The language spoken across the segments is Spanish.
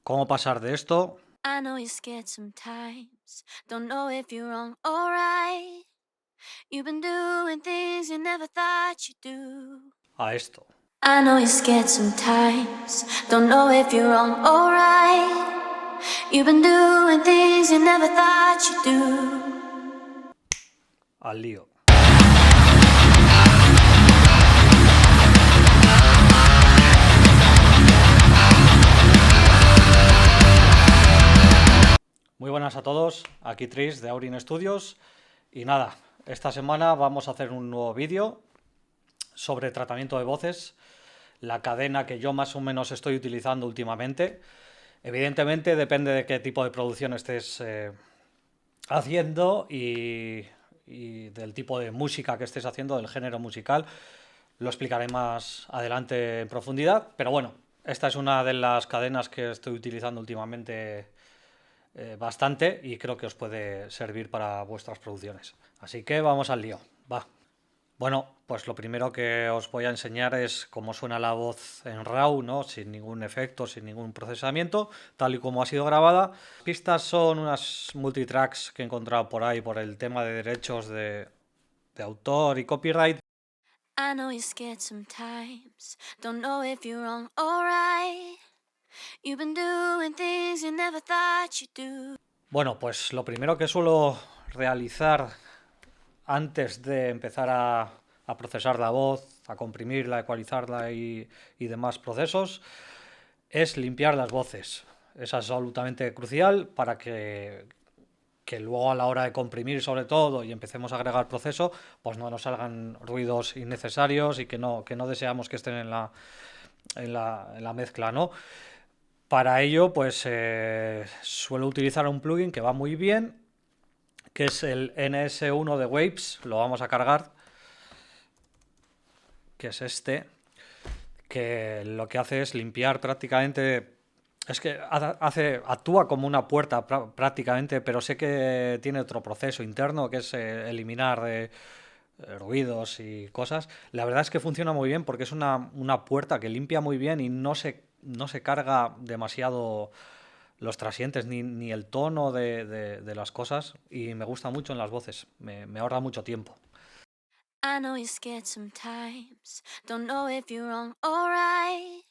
cómo pasar de esto I know you're scared sometimes. Don't know if you're wrong or right. You've been doing things you never thought you'd do. a esto. I know you're scared sometimes. Don't know if you're wrong or right. You've been doing things you never thought you'd do. Al lío. Muy buenas a todos, aquí Tris de Aurin Studios y nada, esta semana vamos a hacer un nuevo vídeo sobre tratamiento de voces, la cadena que yo más o menos estoy utilizando últimamente. Evidentemente depende de qué tipo de producción estés haciendo y del tipo de música que estés haciendo, del género musical. Lo explicaré más adelante en profundidad, pero bueno, esta es una de las cadenas que estoy utilizando últimamente bastante y creo que os puede servir para vuestras producciones. Así que vamos al lío, va. Bueno, pues lo primero que os voy a enseñar es cómo suena la voz en RAW, ¿no? Sin ningún efecto, sin ningún procesamiento, tal y como ha sido grabada. Las pistas son unas multitracks que he encontrado por ahí por el tema de derechos de autor y copyright. I know you're scared sometimes. Don't know if you're wrong or right. You've been doing things you never thought you'd do. Bueno, pues lo primero que suelo realizar antes de empezar a procesar la voz, a comprimirla, ecualizarla y demás procesos, es limpiar las voces. Es absolutamente crucial para que luego a la hora de comprimir sobre todo y empecemos a agregar proceso, pues no nos salgan ruidos innecesarios y que no deseamos que estén en la mezcla, ¿no? Para ello, pues suelo utilizar un plugin que va muy bien, que es el NS1 de Waves. Lo vamos a cargar, que es este, que lo que hace es limpiar prácticamente. Es que actúa como una puerta prácticamente, pero sé que tiene otro proceso interno que es eliminar ruidos y cosas. La verdad es que funciona muy bien porque es una puerta que limpia muy bien y no se carga demasiado los trasientes ni el tono de las cosas, y me gusta mucho en las voces, me ahorra mucho tiempo. I know you're scared sometimes. Don't know if you're wrong or right.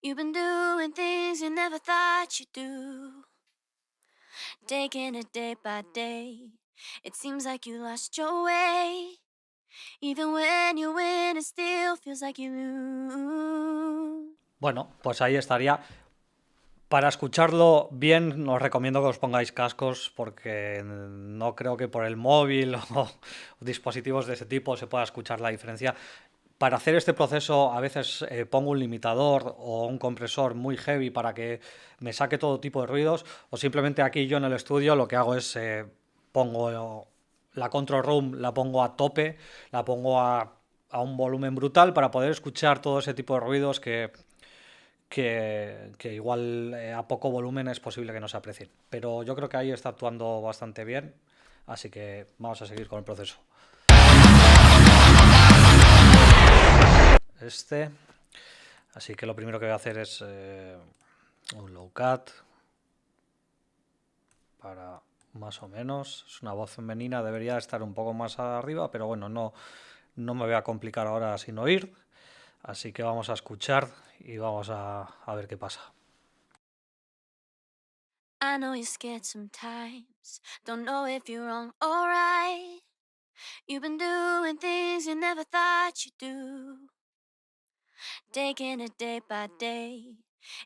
You've been doing things you never thought you'd do. Taking it day by day. It seems like you lost your way. Even when you win, it still feels like you lose. Bueno, pues ahí estaría. Para escucharlo bien, os recomiendo que os pongáis cascos porque no creo que por el móvil o dispositivos de ese tipo se pueda escuchar la diferencia. Para hacer este proceso a veces pongo un limitador o un compresor muy heavy para que me saque todo tipo de ruidos, o simplemente aquí yo en el estudio lo que hago es pongo la control room, la pongo a tope, la pongo a un volumen brutal para poder escuchar todo ese tipo de ruidos que igual a poco volumen es posible que no se aprecien. Pero yo creo que ahí está actuando bastante bien, así que vamos a seguir con el proceso. Así que lo primero que voy a hacer es un low cut para más o menos. Es una voz femenina, debería estar un poco más arriba, pero bueno, no me voy a complicar ahora sin oír. Así que vamos a escuchar y vamos a ver qué pasa. I know you're scared sometimes. Don't know if you're wrong or right. You've been doing things you never thought you'd do. Taking it day by day.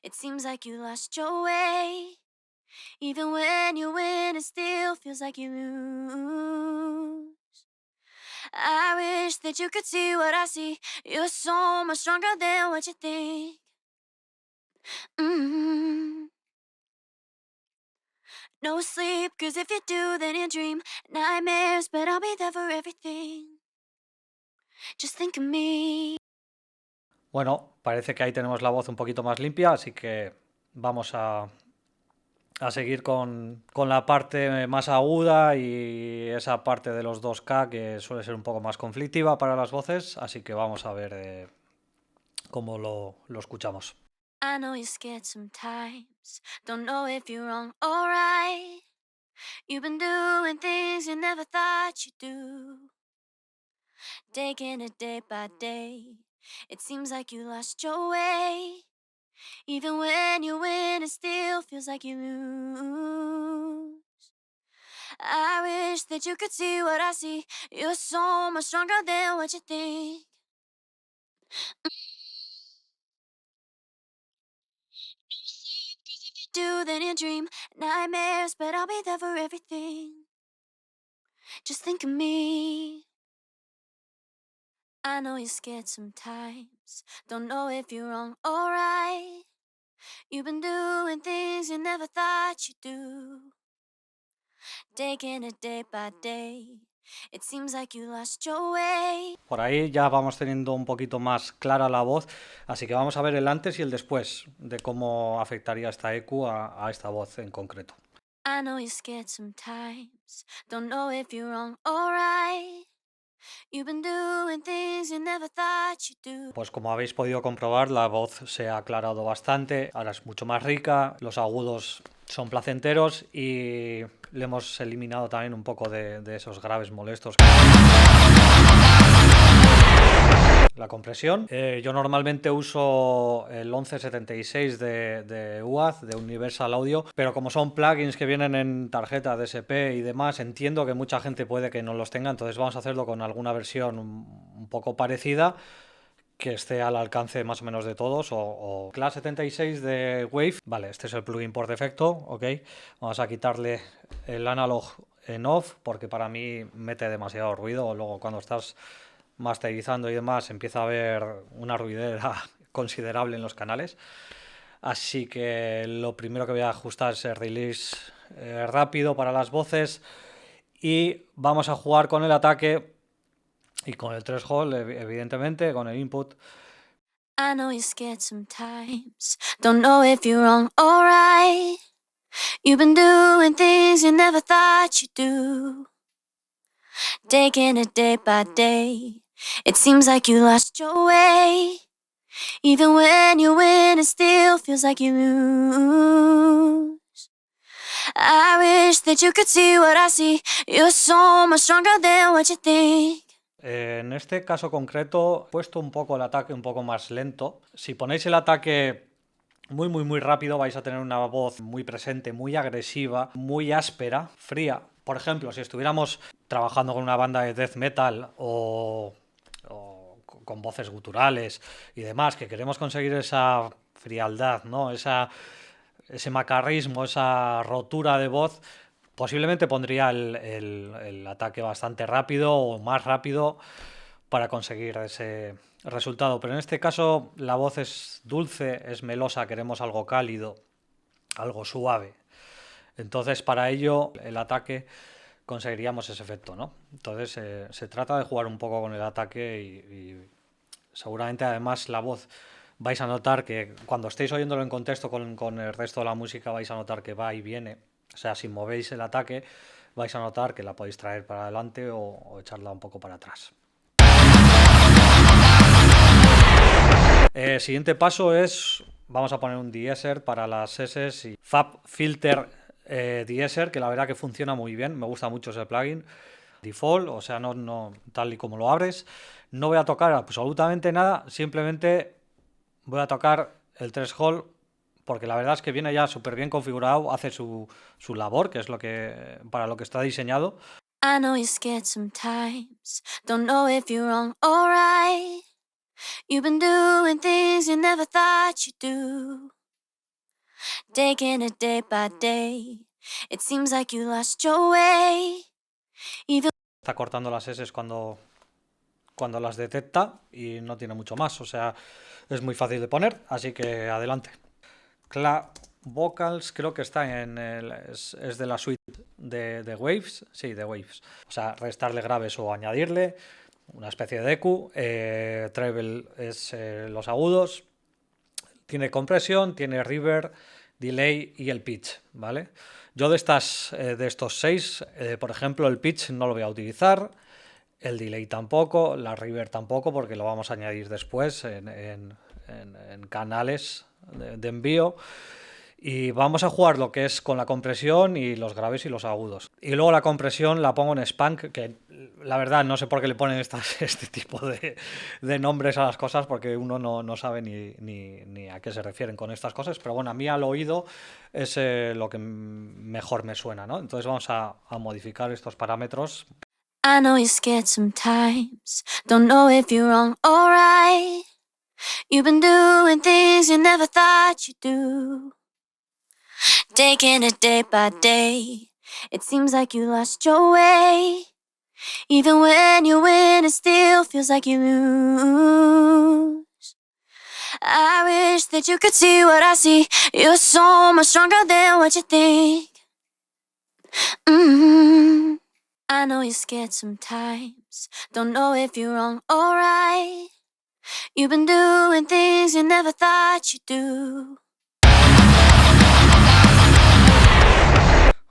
It seems like you lost your way. Even when you win, it still feels like you lose. I wish that you could see what I see. You're so much stronger than what you think. Mm-hmm. No sleep, cause if you do, then you dream nightmares, but I'll be there for everything. Just think of me. Bueno, parece que ahí tenemos la voz un poquito más limpia, así que vamos a seguir con la parte más aguda y esa parte de los 2K que suele ser un poco más conflictiva para las voces, así que vamos a ver cómo lo escuchamos. I know you're scared sometimes, don't know if you're wrong or right. You've been doing things you never thought you'd do, taking it day by day. It seems like you lost your way. Even when you win, it still feels like you lose. I wish that you could see what I see. You're so much stronger than what you think. Do than you dream. Nightmares, but I'll be there for everything. Just think of me. I know you're scared sometimes, don't know if you're wrong or right. You've been doing things you never thought you'd do, taking it day by day. It seems like you lost your way. Por ahí ya vamos teniendo un poquito más clara la voz, así que vamos a ver el antes y el después de cómo afectaría esta EQ a esta voz en concreto. I know you're scared sometimes, don't know if you're wrong or right. You've been doing things you never thought you'd do. Pues como habéis podido comprobar, la voz se ha aclarado bastante, ahora es mucho más rica, los agudos son placenteros y le hemos eliminado también un poco de esos graves molestos. La compresión. Yo normalmente uso el 1176 de UAD, de Universal Audio, pero como son plugins que vienen en tarjeta DSP y demás, entiendo que mucha gente puede que no los tenga, entonces vamos a hacerlo con alguna versión un poco parecida, que esté al alcance más o menos de todos, o Class 76 de Wave. Vale, este es el plugin por defecto, ok. Vamos a quitarle el analog en off, porque para mí mete demasiado ruido, luego cuando estás masterizando y demás empieza a haber una ruidera considerable en los canales, así que lo primero que voy a ajustar es el release rápido para las voces y vamos a jugar con el ataque y con el threshold, evidentemente, con el input. I know you're scared sometimes, don't know if you're wrong or right. You've been doing things you never thought you'd do, taking it day by day. It seems like you lost your way. Even when you win, it still feels like you lose. I wish that you could see what I see. You're so much stronger than what you think. En este caso concreto he puesto un poco el ataque un poco más lento. Si ponéis el ataque muy rápido vais a tener una voz muy presente, muy agresiva, muy áspera, fría. Por ejemplo, si estuviéramos trabajando con una banda de death metal o con voces guturales y demás, que queremos conseguir esa frialdad, ¿no? Ese macarrismo, esa rotura de voz, posiblemente pondría el ataque bastante rápido o más rápido para conseguir ese resultado. Pero en este caso la voz es dulce, es melosa, queremos algo cálido, algo suave. Entonces para ello el ataque conseguiríamos ese efecto, ¿no? Entonces se trata de jugar un poco con el ataque y seguramente además la voz vais a notar que cuando estéis oyéndolo en contexto con el resto de la música vais a notar que va y viene. O sea, si movéis el ataque vais a notar que la podéis traer para adelante o echarla un poco para atrás. Siguiente paso es, vamos a poner un de-esser para las S y Fab Filter de-esser, que la verdad que funciona muy bien, me gusta mucho ese plugin. Default, o sea, no tal y como lo abres. No voy a tocar absolutamente nada, simplemente voy a tocar el threshold porque la verdad es que viene ya súper bien configurado, hace su labor, que es para lo que está diseñado. I know you're scared sometimes, don't know if you're wrong or right. You've been doing things you never thought you'd do, taking it day by day. It seems like you lost your way. Está cortando las S cuando las detecta y no tiene mucho más, o sea, es muy fácil de poner, así que adelante. Vocals creo que está es de la suite de Waves, sí, de Waves. O sea, restarle graves o añadirle, una especie de EQ. Treble es los agudos, tiene compresión, tiene reverb, delay y el pitch, ¿vale? Yo de estos 6, por ejemplo, el pitch no lo voy a utilizar, el delay tampoco, la reverb tampoco, porque lo vamos a añadir después en canales de envío. Y vamos a jugar lo que es con la compresión y los graves y los agudos. Y luego la compresión la pongo en Spank, que la verdad no sé por qué le ponen este tipo de nombres a las cosas, porque uno no sabe ni a qué se refieren con estas cosas. Pero bueno, a mí al oído es lo que mejor me suena, ¿no? Entonces vamos a modificar estos parámetros. I know you're scared sometimes, don't know if you're wrong or right. You've been doing things you never thought you'd do. Taking it day by day, it seems like you lost your way. Even when you win, it still feels like you lose. I wish that you could see what I see. You're so much stronger than what you think. I know you're scared sometimes, don't know if you're wrong or right. You've been doing things you never thought you'd do.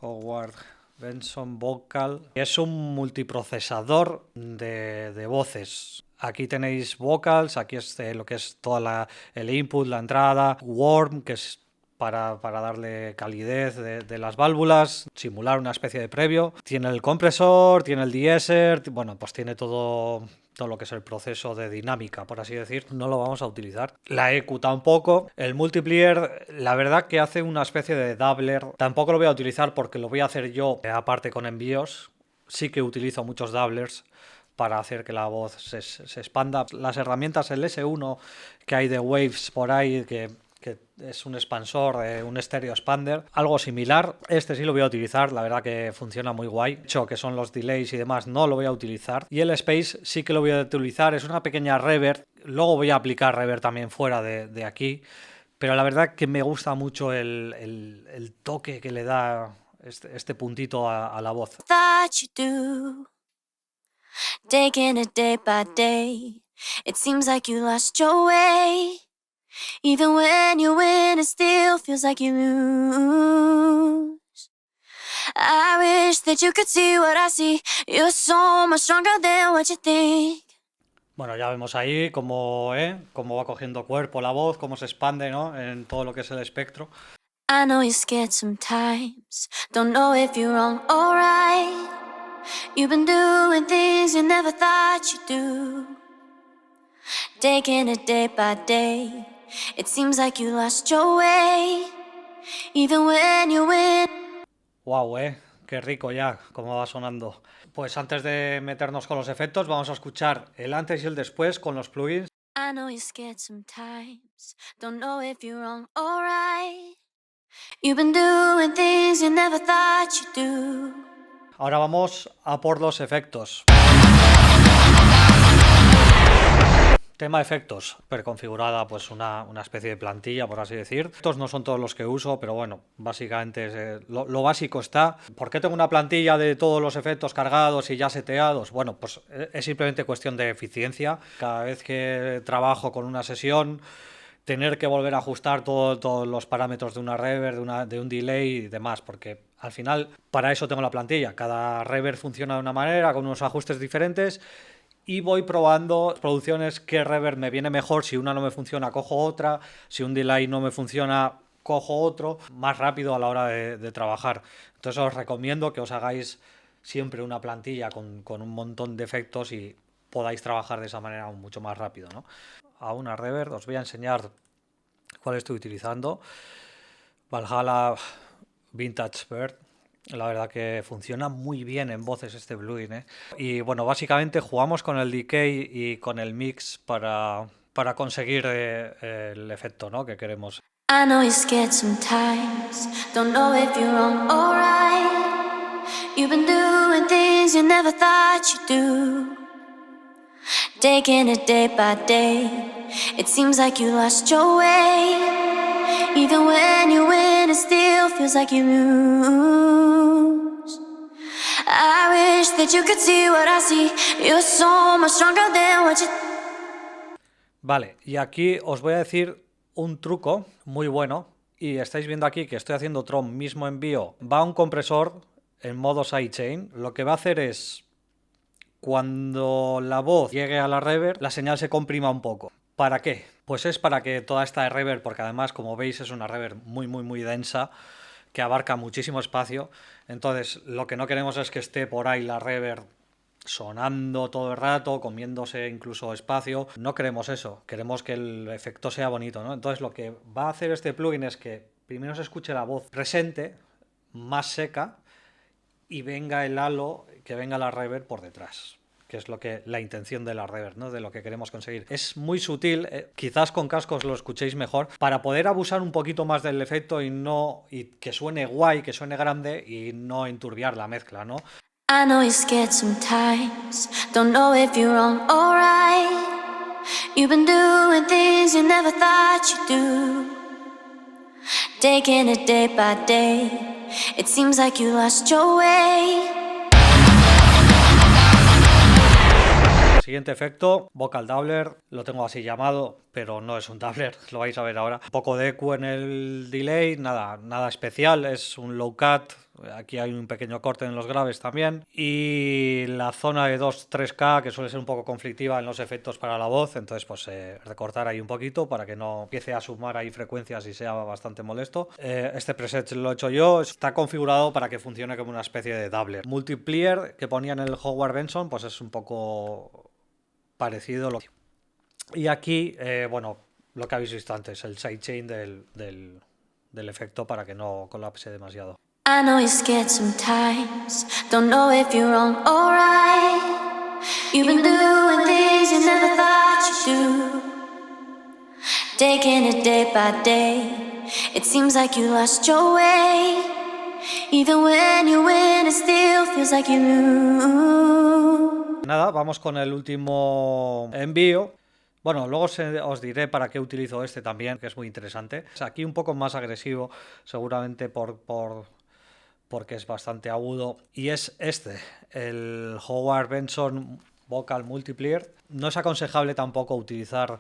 Howard Benson Vocal es un multiprocesador de voces. Aquí tenéis vocals, aquí es lo que es toda el input, la entrada, warm, que es para darle calidez de las válvulas, simular una especie de previo. Tiene el compresor, tiene el de-esser, bueno, pues tiene todo lo que es el proceso de dinámica, por así decir. No lo vamos a utilizar. La EQ tampoco. El multiplier, la verdad que hace una especie de doubler. Tampoco lo voy a utilizar porque lo voy a hacer yo aparte con envíos. Sí que utilizo muchos doublers para hacer que la voz se expanda. Las herramientas, el S1 que hay de Waves por ahí, que es un expansor, un stereo expander, algo similar. Este sí lo voy a utilizar, la verdad que funciona muy guay. De hecho, que son los delays y demás, no lo voy a utilizar. Y el Space sí que lo voy a utilizar, es una pequeña reverb. Luego voy a aplicar reverb también fuera de aquí. Pero la verdad que me gusta mucho el toque que le da este puntito a la voz. Taking it day by day, it seems like you lost your way. Even when you win, it still feels like you lose. I wish that you could see what I see. You're so much stronger than what you think. Bueno, ya vemos ahí cómo va cogiendo cuerpo la voz, cómo se expande, ¿no?, en todo lo que es el espectro. I know you're scared sometimes, don't know if you're wrong or right. You've been doing things you never thought you'd do. Taking it day by day, it seems like you lost your way. Even when you win. Wow, qué rico ya, cómo va sonando. Pues antes de meternos con los efectos, vamos a escuchar el antes y el después con los plugins. I know you're scared sometimes, don't know if you're wrong or right. You've been doing things you never thought you'd do. Ahora vamos a por los efectos. Tema efectos, preconfigurada, pues una especie de plantilla, por así decir. Estos no son todos los que uso, pero bueno, básicamente lo básico está. ¿Por qué tengo una plantilla de todos los efectos cargados y ya seteados? Bueno, pues es simplemente cuestión de eficiencia. Cada vez que trabajo con una sesión, tener que volver a ajustar todos los parámetros de una reverb, de un delay y demás, porque al final para eso tengo la plantilla. Cada reverb funciona de una manera, con unos ajustes diferentes, y voy probando producciones qué reverb me viene mejor. Si una no me funciona, cojo otra. Si un delay no me funciona, cojo otro, más rápido a la hora de trabajar. Entonces os recomiendo que os hagáis siempre una plantilla con un montón de efectos y podáis trabajar de esa manera mucho más rápido, ¿no? A una reverb os voy a enseñar cuál estoy utilizando. Valhalla Vintage Bird. La verdad que funciona muy bien en voces este plugin, Y bueno, básicamente jugamos con el decay y con el mix para conseguir el efecto, ¿no?, que queremos. I know you're scared sometimes, don't know if you're wrong or right. You've been doing things you never thought you'd do. Taking it day by day, it seems like you lost your way. Even when you win, it still feels like you lose. I wish that you could see what I see. You're so much stronger than what you. Vale, y aquí os voy a decir un truco muy bueno. Y estáis viendo aquí que estoy haciendo Tron mismo envío. Va un compresor en modo sidechain. Lo que va a hacer es, cuando la voz llegue a la reverb, la señal se comprima un poco. ¿Para qué? pues es para que toda esta reverb, porque además, como veis, es una reverb muy densa, que abarca muchísimo espacio. Entonces, lo que no queremos es que esté por ahí la reverb sonando todo el rato, comiéndose incluso espacio. No queremos eso, queremos que el efecto sea bonito, ¿no? Entonces, lo que va a hacer este plugin es que primero se escuche la voz presente, más seca, y venga el halo, que venga la reverb por detrás, que es la intención de la reverb, ¿no? De lo que queremos conseguir. Es muy sutil, quizás con cascos lo escuchéis mejor, para poder abusar un poquito más del efecto y que suene guay, que suene grande y no enturbiar la mezcla, ¿no? I know you're scared sometimes, don't know if you're wrong or right. You've been doing things you never thought you'd do, taking it day by day. It seems like you lost your way. Siguiente efecto, vocal doubler, lo tengo así llamado, pero no es un doubler, lo vais a ver ahora. Un poco de eco en el delay, nada especial, es un low cut, aquí hay un pequeño corte en los graves también, y la zona de 2-3K, que suele ser un poco conflictiva en los efectos para la voz, entonces pues recortar ahí un poquito para que no empiece a sumar ahí frecuencias y sea bastante molesto. Este preset lo he hecho yo, está configurado para que funcione como una especie de doubler. Multiplier que ponía en el Howard Benson, pues es un poco parecido. Y aquí, bueno, lo que habéis visto antes, el sidechain del efecto para que no colapse demasiado. I know you're scared sometimes, don't know if you're wrong or right. You've been doing things you never thought you'd do, taking it day by day. It seems like you lost your way. Even when you win, it still feels like you lose. Nada, vamos con el último envío. Bueno, luego os diré para qué utilizo este también, que es muy interesante. Es aquí un poco más agresivo, seguramente porque es bastante agudo. Y es el Howard Benson Vocal Multiplier. No es aconsejable tampoco utilizar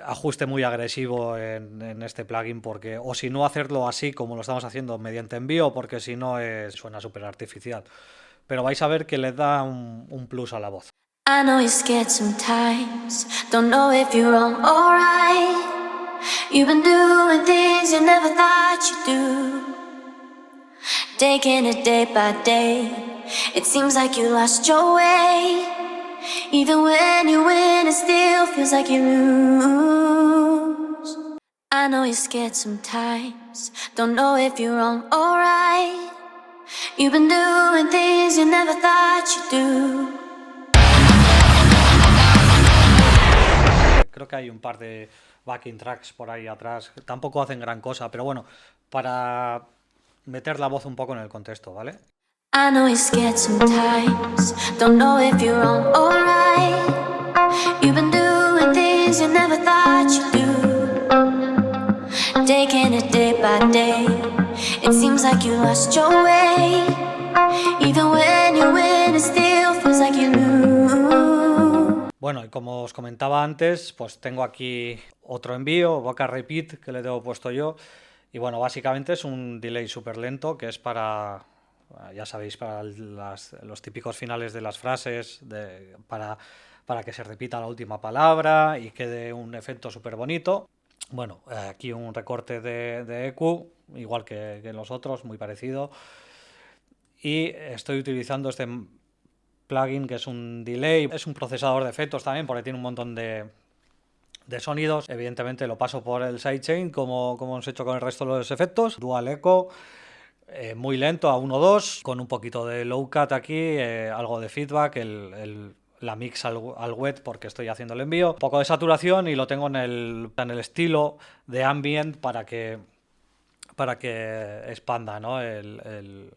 ajuste muy agresivo en este plugin, porque, o si no, hacerlo así como lo estamos haciendo mediante envío, porque si no suena súper artificial. Pero vais a ver que le da un plus a la voz. I know you're scared sometimes, don't know if you're wrong or right. You've been doing things you never thought you'd do, taking it day by day. It seems like you lost your way. Even when you win, it still feels like you lose. I know you're scared sometimes, don't know if you're wrong or right. You've been doing things you never thought you'd do. Creo que hay un par de backing tracks por ahí atrás, tampoco hacen gran cosa, pero bueno, para meter la voz un poco en el contexto, ¿vale? I know you're scared sometimes, don't know if you're wrong or right. You've been doing things you never thought you'd do, taking it day by day. It seems like you lost your way. Even when you win, it still feels like you lose. Bueno, y como os comentaba antes, pues tengo aquí otro envío, vocal repeat, que le tengo puesto yo. Y bueno, básicamente es un delay súper lento, que es para, ya sabéis, para los típicos finales de las frases, para que se repita la última palabra y quede un efecto súper bonito. Bueno, aquí un recorte de EQ, igual que los otros, muy parecido. Y estoy utilizando este plugin que es un delay, es un procesador de efectos también, porque tiene un montón de sonidos. Evidentemente lo paso por el sidechain, como hemos hecho con el resto de los efectos. Dual echo, muy lento a 1-2, con un poquito de low cut aquí, algo de feedback, la mix al wet porque estoy haciendo el envío, un poco de saturación, y lo tengo en el estilo de ambient para que expanda, ¿no? el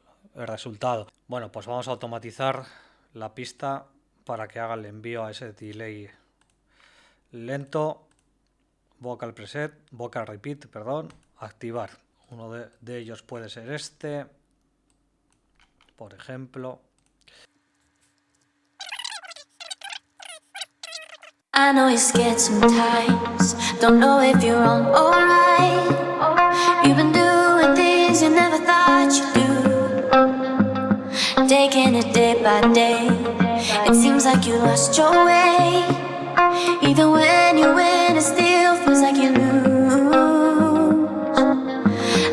resultado. Bueno, pues vamos a automatizar la pista para que haga el envío a ese delay lento. Vocal repeat, perdón, activar. Uno de ellos puede ser este, por ejemplo. I know you're scared sometimes, don't know if you're wrong or right. You've been doing things you never thought you'd do, taking it day by day. It seems like you lost your way. Even when you win, it still feels like you lose.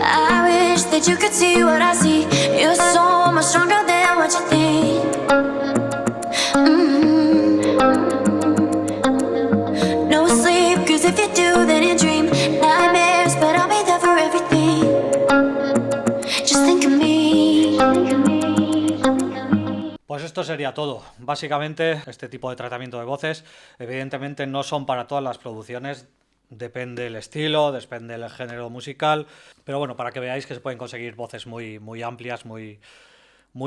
I wish that you could see what I see. You're so much stronger than what you think. No sleep, cause if you do, then you dream nightmares, but I'll be there for everything. Just think of me. Pues esto sería todo. Básicamente, este tipo de tratamiento de voces, evidentemente no son para todas las producciones, depende el estilo, depende el género musical, pero bueno, para que veáis que se pueden conseguir voces muy amplias, muy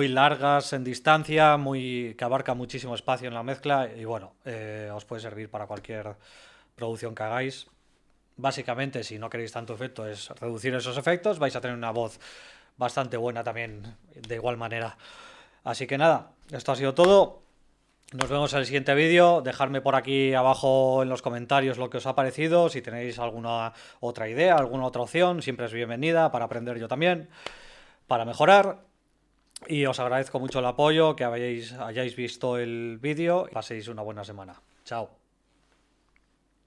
largas en distancia, que abarca muchísimo espacio en la mezcla y bueno, os puede servir para cualquier producción que hagáis. Básicamente, si no queréis tanto efecto, es reducir esos efectos, vais a tener una voz bastante buena también de igual manera. Así que nada, esto ha sido todo. Nos vemos en el siguiente vídeo. Dejadme por aquí abajo en los comentarios lo que os ha parecido. Si tenéis alguna otra idea, alguna otra opción, siempre es bienvenida para aprender yo también, para mejorar. Y os agradezco mucho el apoyo, que hayáis visto el vídeo y paséis una buena semana. Chao.